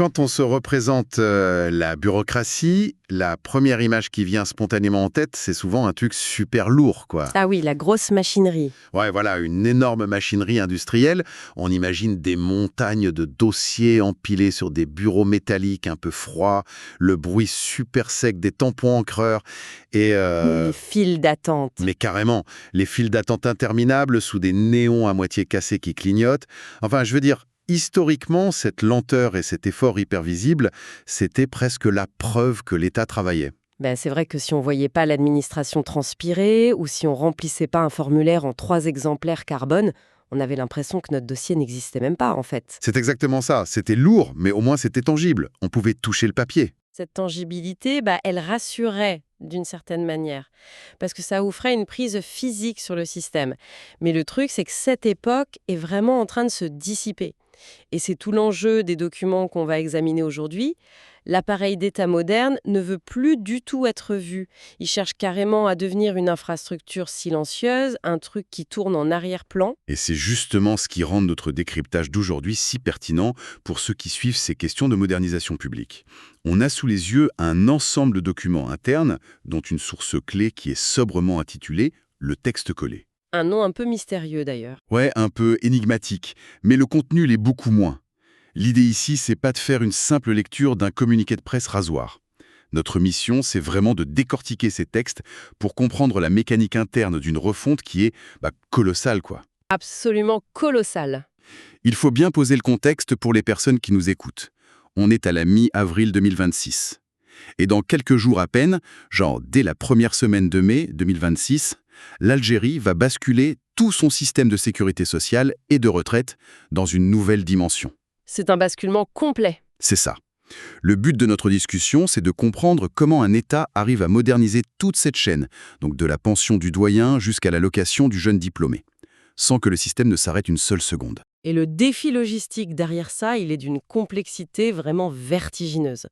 Quand on se représente la bureaucratie, la première image qui vient spontanément en tête, c'est souvent un truc super lourd, quoi. Ah oui, la grosse machinerie. Ouais, voilà, une énorme machinerie industrielle. On imagine des montagnes de dossiers empilés sur des bureaux métalliques un peu froids, le bruit super sec des tampons encreurs et... Les files d'attente. Mais carrément, les files d'attente interminables sous des néons à moitié cassés qui clignotent. Enfin, je veux dire, historiquement, cette lenteur et cet effort hyper visible, c'était presque la preuve que l'État travaillait. Ben, c'est vrai que si on voyait pas l'administration transpirer ou si on remplissait pas un formulaire en 3 exemplaires carbone, on avait l'impression que notre dossier n'existait même pas en fait. C'est exactement ça. C'était lourd, mais au moins c'était tangible. On pouvait toucher le papier. Cette tangibilité, elle rassurait d'une certaine manière, parce que ça offrait une prise physique sur le système. Mais le truc, c'est que cette époque est vraiment en train de se dissiper. Et c'est tout l'enjeu des documents qu'on va examiner aujourd'hui. L'appareil d'État moderne ne veut plus du tout être vu. Il cherche carrément à devenir une infrastructure silencieuse, un truc qui tourne en arrière-plan. Et c'est justement ce qui rend notre décryptage d'aujourd'hui si pertinent pour ceux qui suivent ces questions de modernisation publique. On a sous les yeux un ensemble de documents internes, dont une source clé qui est sobrement intitulée « Le texte collé ». Un nom un peu mystérieux d'ailleurs. Ouais, un peu énigmatique, mais le contenu l'est beaucoup moins. L'idée ici, c'est pas de faire une simple lecture d'un communiqué de presse rasoir. Notre mission, c'est vraiment de décortiquer ces textes pour comprendre la mécanique interne d'une refonte qui est colossale, quoi. Absolument colossal. Il faut bien poser le contexte pour les personnes qui nous écoutent. On est à la mi-avril 2026. Et dans quelques jours à peine, genre dès la première semaine de mai 2026, l'Algérie va basculer tout son système de sécurité sociale et de retraite dans une nouvelle dimension. C'est un basculement complet. C'est ça. Le but de notre discussion, c'est de comprendre comment un État arrive à moderniser toute cette chaîne, donc de la pension du doyen jusqu'à l'allocation du jeune diplômé, sans que le système ne s'arrête une seule seconde. Et le défi logistique derrière ça, il est d'une complexité vraiment vertigineuse.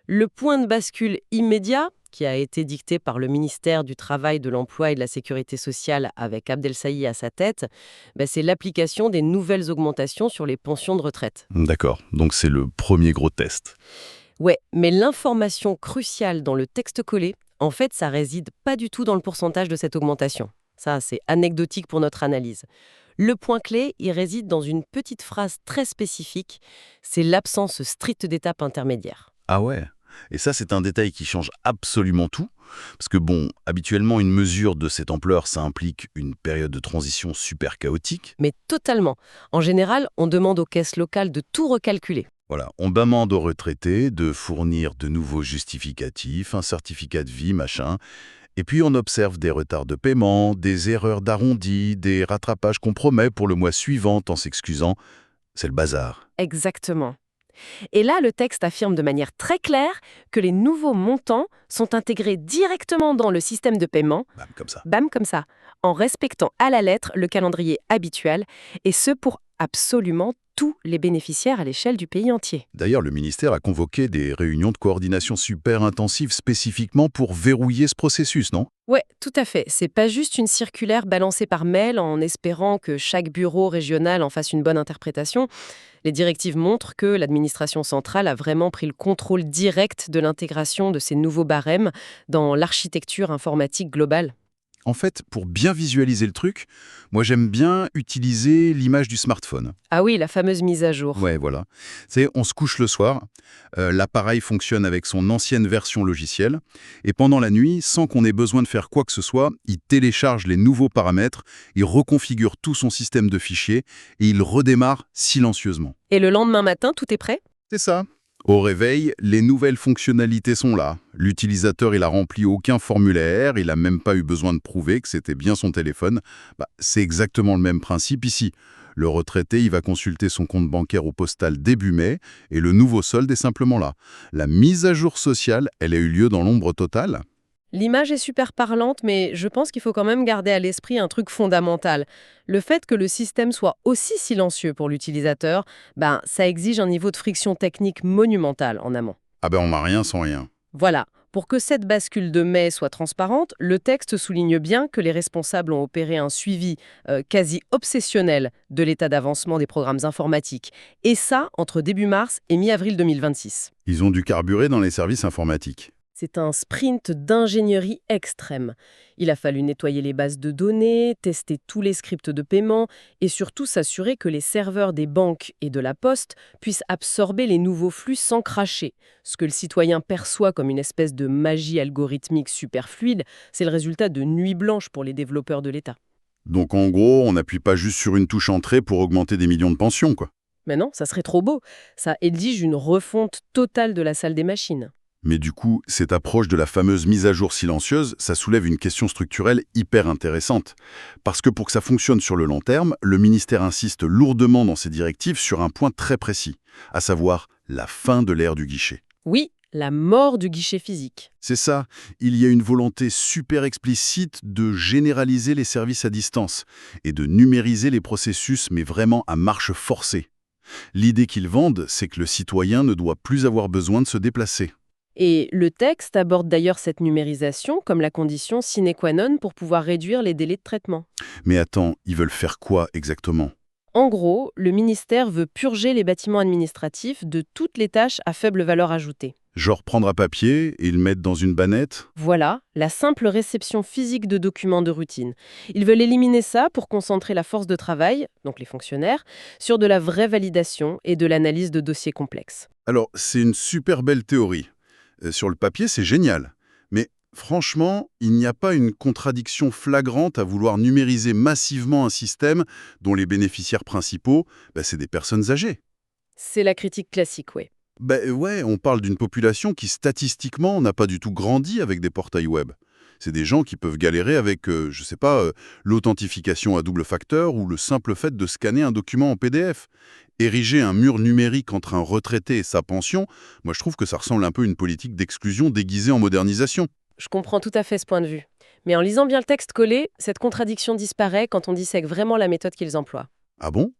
Le point de bascule immédiat, qui a été dicté par le ministère du Travail, de l'Emploi et de la Sécurité sociale avec Abdel Saïed à sa tête, c'est l'application des nouvelles augmentations sur les pensions de retraite. D'accord, donc c'est le premier gros test. Ouais, mais l'information cruciale dans le texte collé, en fait, ça réside pas du tout dans le pourcentage de cette augmentation. Ça, c'est anecdotique pour notre analyse. Le point clé, il réside dans une petite phrase très spécifique, c'est l'absence stricte d'étape intermédiaire. Ah ouais. Et ça, c'est un détail qui change absolument tout. Parce que habituellement, une mesure de cette ampleur, ça implique une période de transition super chaotique. Mais totalement. En général, on demande aux caisses locales de tout recalculer. Voilà, on demande aux retraités de fournir de nouveaux justificatifs, un certificat de vie, machin. Et puis on observe des retards de paiement, des erreurs d'arrondi, des rattrapages qu'on promet pour le mois suivant en s'excusant. C'est le bazar. Exactement. Et là, le texte affirme de manière très claire que les nouveaux montants sont intégrés directement dans le système de paiement, bam comme ça, en respectant à la lettre le calendrier habituel, et ce pour absolument tous les bénéficiaires à l'échelle du pays entier. D'ailleurs, le ministère a convoqué des réunions de coordination super intensives spécifiquement pour verrouiller ce processus, non ? Ouais, tout à fait. C'est pas juste une circulaire balancée par mail en espérant que chaque bureau régional en fasse une bonne interprétation. Les directives montrent que l'administration centrale a vraiment pris le contrôle direct de l'intégration de ces nouveaux barèmes dans l'architecture informatique globale. En fait, pour bien visualiser le truc, moi j'aime bien utiliser l'image du smartphone. Ah oui, la fameuse mise à jour. Ouais, voilà. On se couche le soir, l'appareil fonctionne avec son ancienne version logicielle, et pendant la nuit, sans qu'on ait besoin de faire quoi que ce soit, il télécharge les nouveaux paramètres, il reconfigure tout son système de fichiers, et il redémarre silencieusement. Et le lendemain matin, tout est prêt ? C'est ça. Au réveil, les nouvelles fonctionnalités sont là. L'utilisateur, il a rempli aucun formulaire, il n'a même pas eu besoin de prouver que c'était bien son téléphone. C'est exactement le même principe ici. Le retraité, il va consulter son compte bancaire au postal début mai, et le nouveau solde est simplement là. La mise à jour sociale, elle a eu lieu dans l'ombre totale. L'image est super parlante, mais je pense qu'il faut quand même garder à l'esprit un truc fondamental. Le fait que le système soit aussi silencieux pour l'utilisateur, ça exige un niveau de friction technique monumental en amont. On n'a rien sans rien. Voilà. Pour que cette bascule de mai soit transparente, le texte souligne bien que les responsables ont opéré un suivi quasi obsessionnel de l'état d'avancement des programmes informatiques. Et ça, entre début mars et mi-avril 2026. Ils ont dû carburer dans les services informatiques. C'est un sprint d'ingénierie extrême. Il a fallu nettoyer les bases de données, tester tous les scripts de paiement et surtout s'assurer que les serveurs des banques et de la poste puissent absorber les nouveaux flux sans cracher. Ce que le citoyen perçoit comme une espèce de magie algorithmique super fluide, c'est le résultat de nuits blanches pour les développeurs de l'État. Donc en gros, on n'appuie pas juste sur une touche entrée pour augmenter des millions de pensions, quoi. Mais non, ça serait trop beau. Ça exige une refonte totale de la salle des machines. Mais du coup, cette approche de la fameuse mise à jour silencieuse, ça soulève une question structurelle hyper intéressante. Parce que pour que ça fonctionne sur le long terme, le ministère insiste lourdement dans ses directives sur un point très précis, à savoir la fin de l'ère du guichet. Oui, la mort du guichet physique. C'est ça, il y a une volonté super explicite de généraliser les services à distance et de numériser les processus, mais vraiment à marche forcée. L'idée qu'ils vendent, c'est que le citoyen ne doit plus avoir besoin de se déplacer. Et le texte aborde d'ailleurs cette numérisation comme la condition sine qua non pour pouvoir réduire les délais de traitement. Mais attends, ils veulent faire quoi exactement ? En gros, le ministère veut purger les bâtiments administratifs de toutes les tâches à faible valeur ajoutée. Genre prendre un papier et le mettre dans une bannette ? Voilà, la simple réception physique de documents de routine. Ils veulent éliminer ça pour concentrer la force de travail, donc les fonctionnaires, sur de la vraie validation et de l'analyse de dossiers complexes. Alors, c'est une super belle théorie. Sur le papier, c'est génial. Mais franchement, il n'y a pas une contradiction flagrante à vouloir numériser massivement un système dont les bénéficiaires principaux, c'est des personnes âgées. C'est la critique classique, oui. Ouais, on parle d'une population qui statistiquement n'a pas du tout grandi avec des portails web. C'est des gens qui peuvent galérer avec, l'authentification à double facteur ou le simple fait de scanner un document en PDF. Ériger un mur numérique entre un retraité et sa pension, moi je trouve que ça ressemble un peu à une politique d'exclusion déguisée en modernisation. Je comprends tout à fait ce point de vue. Mais en lisant bien le texte collé, cette contradiction disparaît quand on dissèque vraiment la méthode qu'ils emploient. Ah bon ?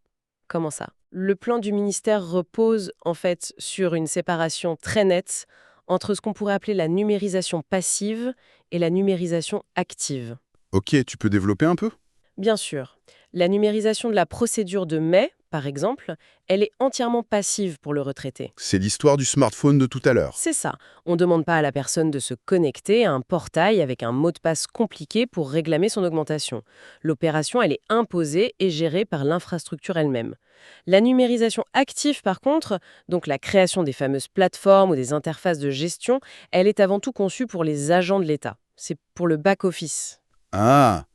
Comment ça ? Le plan du ministère repose en fait sur une séparation très nette entre ce qu'on pourrait appeler la numérisation passive et la numérisation active. Ok, tu peux développer un peu ? Bien sûr, la numérisation de la procédure de mai, par exemple, elle est entièrement passive pour le retraité. C'est l'histoire du smartphone de tout à l'heure. C'est ça. On ne demande pas à la personne de se connecter à un portail avec un mot de passe compliqué pour réclamer son augmentation. L'opération, elle est imposée et gérée par l'infrastructure elle-même. La numérisation active, par contre, donc la création des fameuses plateformes ou des interfaces de gestion, elle est avant tout conçue pour les agents de l'État. C'est pour le back-office. Ah,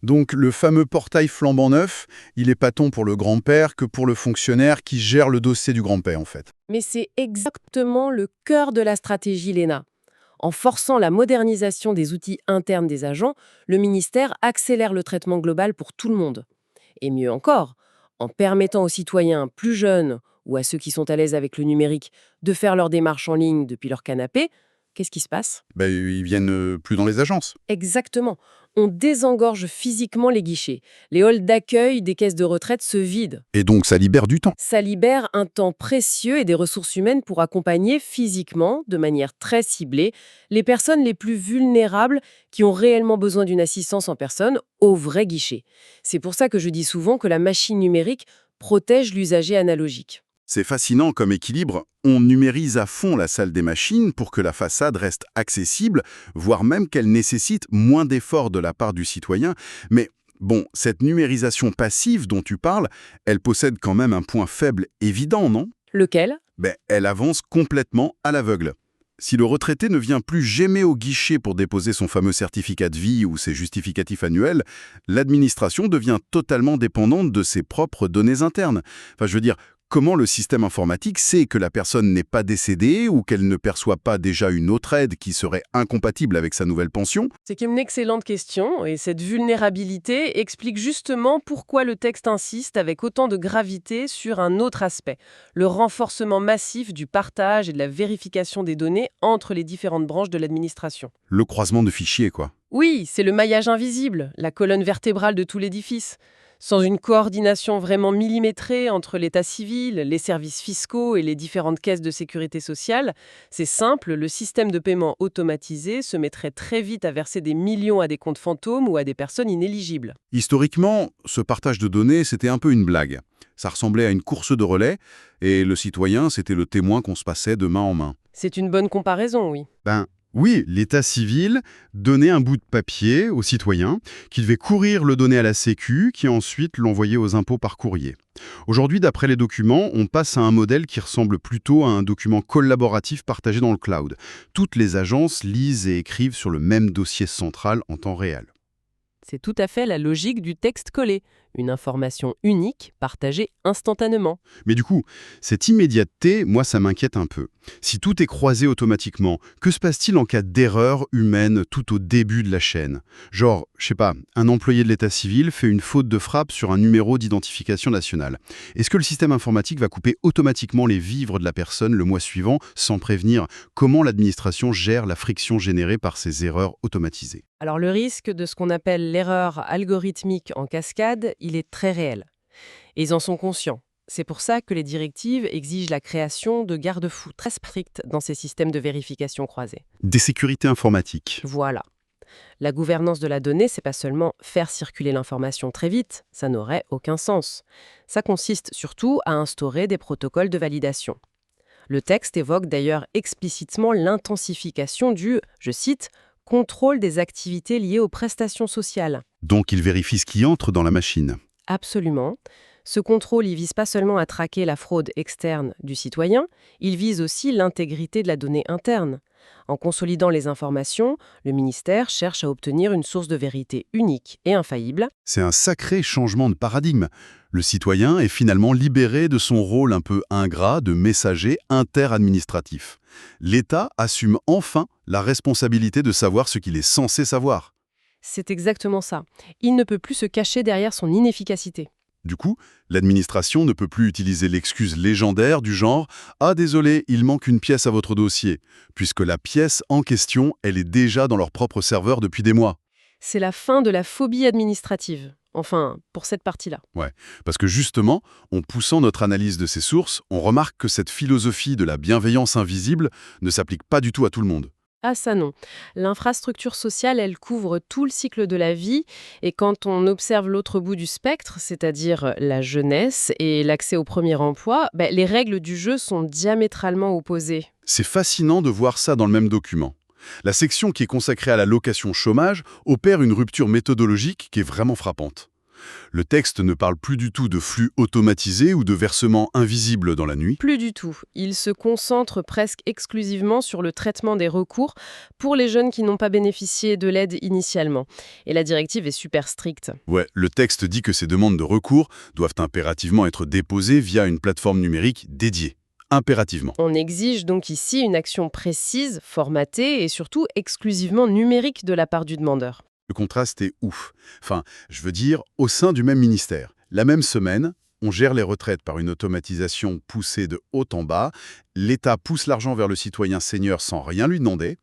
donc le fameux portail flambant neuf, il est pas tant pour le grand-père que pour le fonctionnaire qui gère le dossier du grand-père en fait. Mais c'est exactement le cœur de la stratégie LENA. En forçant la modernisation des outils internes des agents, le ministère accélère le traitement global pour tout le monde. Et mieux encore, en permettant aux citoyens plus jeunes ou à ceux qui sont à l'aise avec le numérique de faire leurs démarches en ligne depuis leur canapé, qu'est-ce qui se passe ? Ils viennent plus dans les agences. Exactement. On désengorge physiquement les guichets. Les halls d'accueil des caisses de retraite se vident. Et donc ça libère du temps. Ça libère un temps précieux et des ressources humaines pour accompagner physiquement, de manière très ciblée, les personnes les plus vulnérables qui ont réellement besoin d'une assistance en personne au vrai guichet. C'est pour ça que je dis souvent que la machine numérique protège l'usager analogique. C'est fascinant comme équilibre. On numérise à fond la salle des machines pour que la façade reste accessible, voire même qu'elle nécessite moins d'efforts de la part du citoyen. Mais bon, cette numérisation passive dont tu parles, elle possède quand même un point faible évident, non ? Lequel ? Elle avance complètement à l'aveugle. Si le retraité ne vient plus jamais au guichet pour déposer son fameux certificat de vie ou ses justificatifs annuels, l'administration devient totalement dépendante de ses propres données internes. Enfin, je veux dire, comment le système informatique sait que la personne n'est pas décédée ou qu'elle ne perçoit pas déjà une autre aide qui serait incompatible avec sa nouvelle pension ? C'est une excellente question et cette vulnérabilité explique justement pourquoi le texte insiste avec autant de gravité sur un autre aspect, le renforcement massif du partage et de la vérification des données entre les différentes branches de l'administration. Le croisement de fichiers, quoi. Oui, c'est le maillage invisible, la colonne vertébrale de tout l'édifice. Sans une coordination vraiment millimétrée entre l'état civil, les services fiscaux et les différentes caisses de sécurité sociale, c'est simple, le système de paiement automatisé se mettrait très vite à verser des millions à des comptes fantômes ou à des personnes inéligibles. Historiquement, ce partage de données, c'était un peu une blague. Ça ressemblait à une course de relais, et le citoyen, c'était le témoin qu'on se passait de main en main. C'est une bonne comparaison, oui. Ben oui, l'état civil donnait un bout de papier aux citoyens qui devaient courir le donner à la Sécu, qui ensuite l'envoyait aux impôts par courrier. Aujourd'hui, d'après les documents, on passe à un modèle qui ressemble plutôt à un document collaboratif partagé dans le cloud. Toutes les agences lisent et écrivent sur le même dossier central en temps réel. C'est tout à fait la logique du texte collé, une information unique partagée instantanément. Mais du coup, cette immédiateté, moi, ça m'inquiète un peu. Si tout est croisé automatiquement, que se passe-t-il en cas d'erreur humaine tout au début de la chaîne? Genre, je sais pas, un employé de l'état civil fait une faute de frappe sur un numéro d'identification nationale. Est-ce que le système informatique va couper automatiquement les vivres de la personne le mois suivant sans prévenir? Comment l'administration gère la friction générée par ces erreurs automatisées? Alors le risque de ce qu'on appelle l'erreur algorithmique en cascade, il est très réel. Et ils en sont conscients. C'est pour ça que les directives exigent la création de garde-fous très stricts dans ces systèmes de vérification croisée. Des sécurités informatiques. Voilà. La gouvernance de la donnée, c'est pas seulement faire circuler l'information très vite, ça n'aurait aucun sens. Ça consiste surtout à instaurer des protocoles de validation. Le texte évoque d'ailleurs explicitement l'intensification du, je cite, contrôle des activités liées aux prestations sociales. Donc il vérifie ce qui entre dans la machine. Absolument. Ce contrôle, il vise pas seulement à traquer la fraude externe du citoyen, il vise aussi l'intégrité de la donnée interne. En consolidant les informations, le ministère cherche à obtenir une source de vérité unique et infaillible. C'est un sacré changement de paradigme. Le citoyen est finalement libéré de son rôle un peu ingrat de messager interadministratif. L'État assume enfin la responsabilité de savoir ce qu'il est censé savoir. C'est exactement ça. Il ne peut plus se cacher derrière son inefficacité. Du coup, l'administration ne peut plus utiliser l'excuse légendaire du genre « Ah désolé, il manque une pièce à votre dossier », puisque la pièce en question, elle est déjà dans leur propre serveur depuis des mois. C'est la fin de la phobie administrative. Enfin, pour cette partie-là. Ouais, parce que justement, en poussant notre analyse de ces sources, on remarque que cette philosophie de la bienveillance invisible ne s'applique pas du tout à tout le monde. Ah ça non. L'infrastructure sociale, elle couvre tout le cycle de la vie et quand on observe l'autre bout du spectre, c'est-à-dire la jeunesse et l'accès au premier emploi, les règles du jeu sont diamétralement opposées. C'est fascinant de voir ça dans le même document. La section qui est consacrée à la location chômage opère une rupture méthodologique qui est vraiment frappante. Le texte ne parle plus du tout de flux automatisés ou de versements invisibles dans la nuit. Plus du tout. Il se concentre presque exclusivement sur le traitement des recours pour les jeunes qui n'ont pas bénéficié de l'aide initialement. Et la directive est super stricte. Ouais, le texte dit que ces demandes de recours doivent impérativement être déposées via une plateforme numérique dédiée. Impérativement. On exige donc ici une action précise, formatée et surtout exclusivement numérique de la part du demandeur. Le contraste est ouf. Enfin, je veux dire, au sein du même ministère. La même semaine, on gère les retraites par une automatisation poussée de haut en bas. L'État pousse l'argent vers le citoyen senior sans rien lui demander.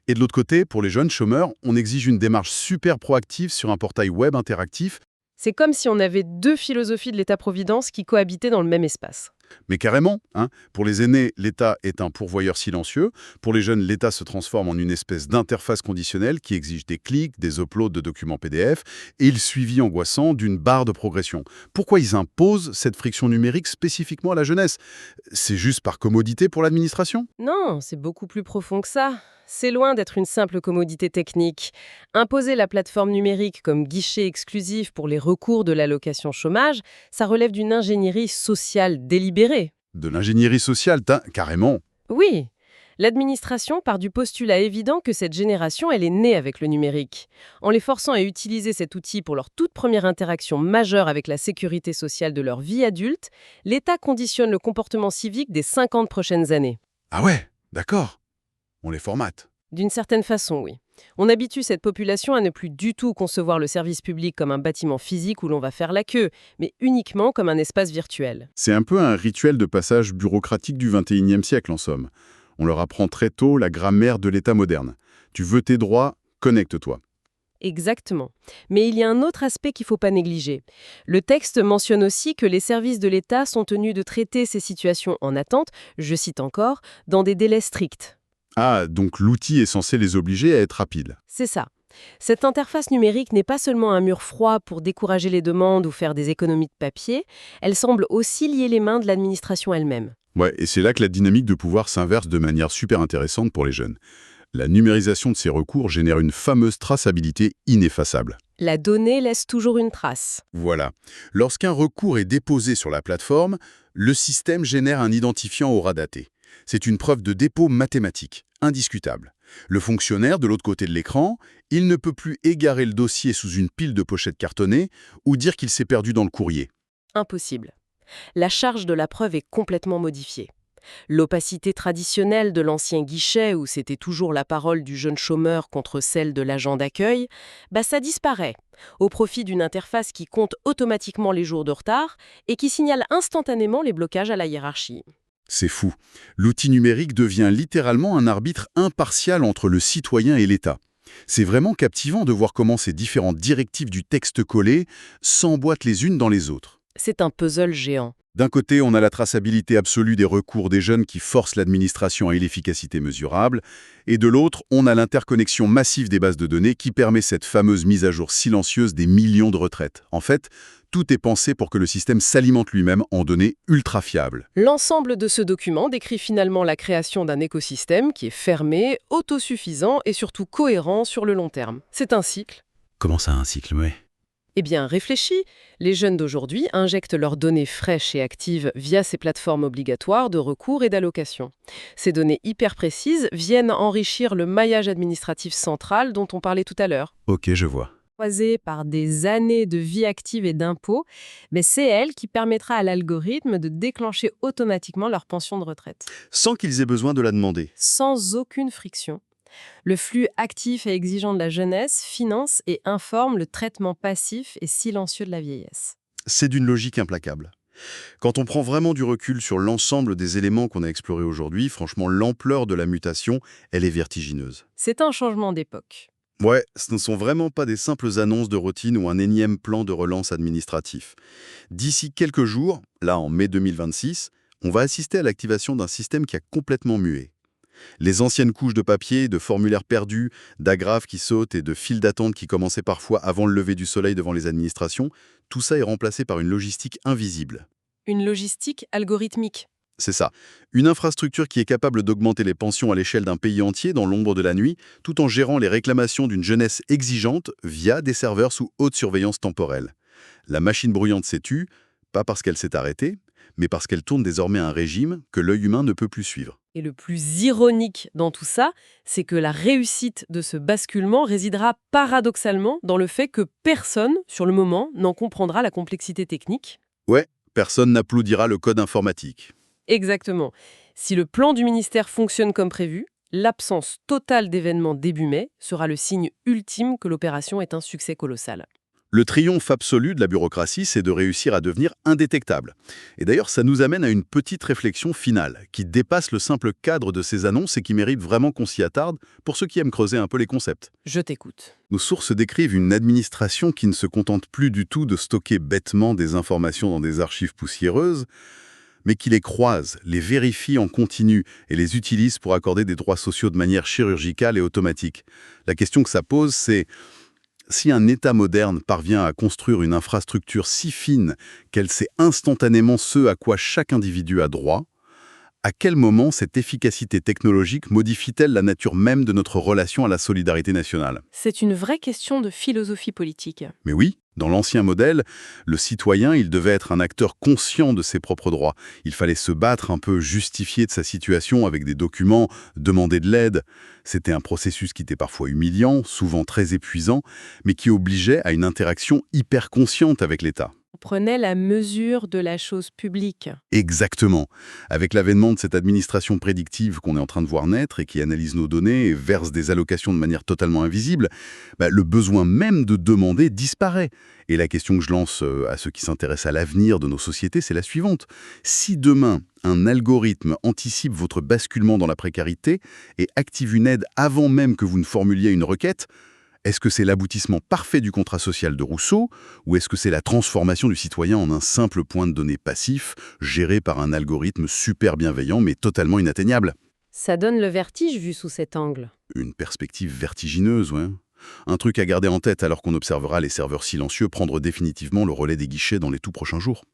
Et de l'autre côté, pour les jeunes chômeurs, on exige une démarche super proactive sur un portail web interactif. C'est comme si on avait deux philosophies de l'État-providence qui cohabitaient dans le même espace. Mais carrément, hein. Pour les aînés, l'État est un pourvoyeur silencieux. Pour les jeunes, l'État se transforme en une espèce d'interface conditionnelle qui exige des clics, des uploads de documents PDF et le suivi angoissant d'une barre de progression. Pourquoi ils imposent cette friction numérique spécifiquement à la jeunesse? C'est juste par commodité pour l'administration? Non, c'est beaucoup plus profond que ça. C'est loin d'être une simple commodité technique. Imposer la plateforme numérique comme guichet exclusif pour les recours de l'allocation chômage, ça relève d'une ingénierie sociale délibérée. De l'ingénierie sociale, carrément. Oui, l'administration part du postulat évident que cette génération, elle est née avec le numérique. En les forçant à utiliser cet outil pour leur toute première interaction majeure avec la sécurité sociale de leur vie adulte, l'État conditionne le comportement civique des 50 prochaines années. Ah ouais, d'accord. On les formate. D'une certaine façon, oui. On habitue cette population à ne plus du tout concevoir le service public comme un bâtiment physique où l'on va faire la queue, mais uniquement comme un espace virtuel. C'est un peu un rituel de passage bureaucratique du XXIe siècle, en somme. On leur apprend très tôt la grammaire de l'État moderne. Tu veux tes droits, connecte-toi. Exactement. Mais il y a un autre aspect qu'il ne faut pas négliger. Le texte mentionne aussi que les services de l'État sont tenus de traiter ces situations en attente, je cite encore, dans des délais stricts. Ah, donc l'outil est censé les obliger à être rapides. C'est ça. Cette interface numérique n'est pas seulement un mur froid pour décourager les demandes ou faire des économies de papier, elle semble aussi lier les mains de l'administration elle-même. Ouais, et c'est là que la dynamique de pouvoir s'inverse de manière super intéressante pour les jeunes. La numérisation de ces recours génère une fameuse traçabilité ineffaçable. La donnée laisse toujours une trace. Voilà. Lorsqu'un recours est déposé sur la plateforme, le système génère un identifiant aura daté. C'est une preuve de dépôt mathématique, indiscutable. Le fonctionnaire, de l'autre côté de l'écran, il ne peut plus égarer le dossier sous une pile de pochettes cartonnées ou dire qu'il s'est perdu dans le courrier. Impossible. La charge de la preuve est complètement modifiée. L'opacité traditionnelle de l'ancien guichet, où c'était toujours la parole du jeune chômeur contre celle de l'agent d'accueil, ça disparaît, au profit d'une interface qui compte automatiquement les jours de retard et qui signale instantanément les blocages à la hiérarchie. C'est fou. L'outil numérique devient littéralement un arbitre impartial entre le citoyen et l'État. C'est vraiment captivant de voir comment ces différentes directives du texte collé s'emboîtent les unes dans les autres. C'est un puzzle géant. D'un côté, on a la traçabilité absolue des recours des jeunes qui forcent l'administration à l'efficacité mesurable, et de l'autre, on a l'interconnexion massive des bases de données qui permet cette fameuse mise à jour silencieuse des millions de retraites. En fait, tout est pensé pour que le système s'alimente lui-même en données ultra fiables. L'ensemble de ce document décrit finalement la création d'un écosystème qui est fermé, autosuffisant et surtout cohérent sur le long terme. C'est un cycle. Comment ça, un cycle, ouais. Eh bien, réfléchis, les jeunes d'aujourd'hui injectent leurs données fraîches et actives via ces plateformes obligatoires de recours et d'allocation. Ces données hyper précises viennent enrichir le maillage administratif central dont on parlait tout à l'heure. Ok, je vois. Croisée par des années de vie active et d'impôts, mais c'est elle qui permettra à l'algorithme de déclencher automatiquement leur pension de retraite. Sans qu'ils aient besoin de la demander. Sans aucune friction. Le flux actif et exigeant de la jeunesse finance et informe le traitement passif et silencieux de la vieillesse. C'est d'une logique implacable. Quand on prend vraiment du recul sur l'ensemble des éléments qu'on a explorés aujourd'hui, franchement, l'ampleur de la mutation, elle est vertigineuse. C'est un changement d'époque. Ouais, ce ne sont vraiment pas des simples annonces de routine ou un énième plan de relance administratif. D'ici quelques jours, là en mai 2026, on va assister à l'activation d'un système qui a complètement mué. Les anciennes couches de papier, de formulaires perdus, d'agrafes qui sautent et de files d'attente qui commençaient parfois avant le lever du soleil devant les administrations, tout ça est remplacé par une logistique invisible. Une logistique algorithmique. C'est ça. Une infrastructure qui est capable d'augmenter les pensions à l'échelle d'un pays entier dans l'ombre de la nuit, tout en gérant les réclamations d'une jeunesse exigeante via des serveurs sous haute surveillance temporelle. La machine bruyante s'est tue, pas parce qu'elle s'est arrêtée, mais parce qu'elle tourne désormais un régime que l'œil humain ne peut plus suivre. Et le plus ironique dans tout ça, c'est que la réussite de ce basculement résidera paradoxalement dans le fait que personne, sur le moment, n'en comprendra la complexité technique. Ouais, personne n'applaudira le code informatique. Exactement. Si le plan du ministère fonctionne comme prévu, l'absence totale d'événements début mai sera le signe ultime que l'opération est un succès colossal. Le triomphe absolu de la bureaucratie, c'est de réussir à devenir indétectable. Et d'ailleurs, ça nous amène à une petite réflexion finale, qui dépasse le simple cadre de ces annonces et qui mérite vraiment qu'on s'y attarde pour ceux qui aiment creuser un peu les concepts. Je t'écoute. Nos sources décrivent une administration qui ne se contente plus du tout de stocker bêtement des informations dans des archives poussiéreuses, mais qui les croise, les vérifie en continu et les utilise pour accorder des droits sociaux de manière chirurgicale et automatique. La question que ça pose, c'est: si un État moderne parvient à construire une infrastructure si fine qu'elle sait instantanément ce à quoi chaque individu a droit, à quel moment cette efficacité technologique modifie-t-elle la nature même de notre relation à la solidarité nationale? C'est une vraie question de philosophie politique. Mais oui, dans l'ancien modèle, le citoyen, il devait être un acteur conscient de ses propres droits. Il fallait se battre un peu, justifier de sa situation avec des documents, demander de l'aide. C'était un processus qui était parfois humiliant, souvent très épuisant, mais qui obligeait à une interaction hyper consciente avec l'État. On prenait la mesure de la chose publique. Exactement. Avec l'avènement de cette administration prédictive qu'on est en train de voir naître et qui analyse nos données et verse des allocations de manière totalement invisible, le besoin même de demander disparaît. Et la question que je lance à ceux qui s'intéressent à l'avenir de nos sociétés, c'est la suivante. Si demain, un algorithme anticipe votre basculement dans la précarité et active une aide avant même que vous ne formuliez une requête, Est-ce que c'est l'aboutissement parfait du contrat social de Rousseau, ou est-ce que c'est la transformation du citoyen en un simple point de données passif, géré par un algorithme super bienveillant mais totalement inatteignable? Ça donne le vertige vu sous cet angle. Une perspective vertigineuse, ouais. Un truc à garder en tête alors qu'on observera les serveurs silencieux prendre définitivement le relais des guichets dans les tout prochains jours.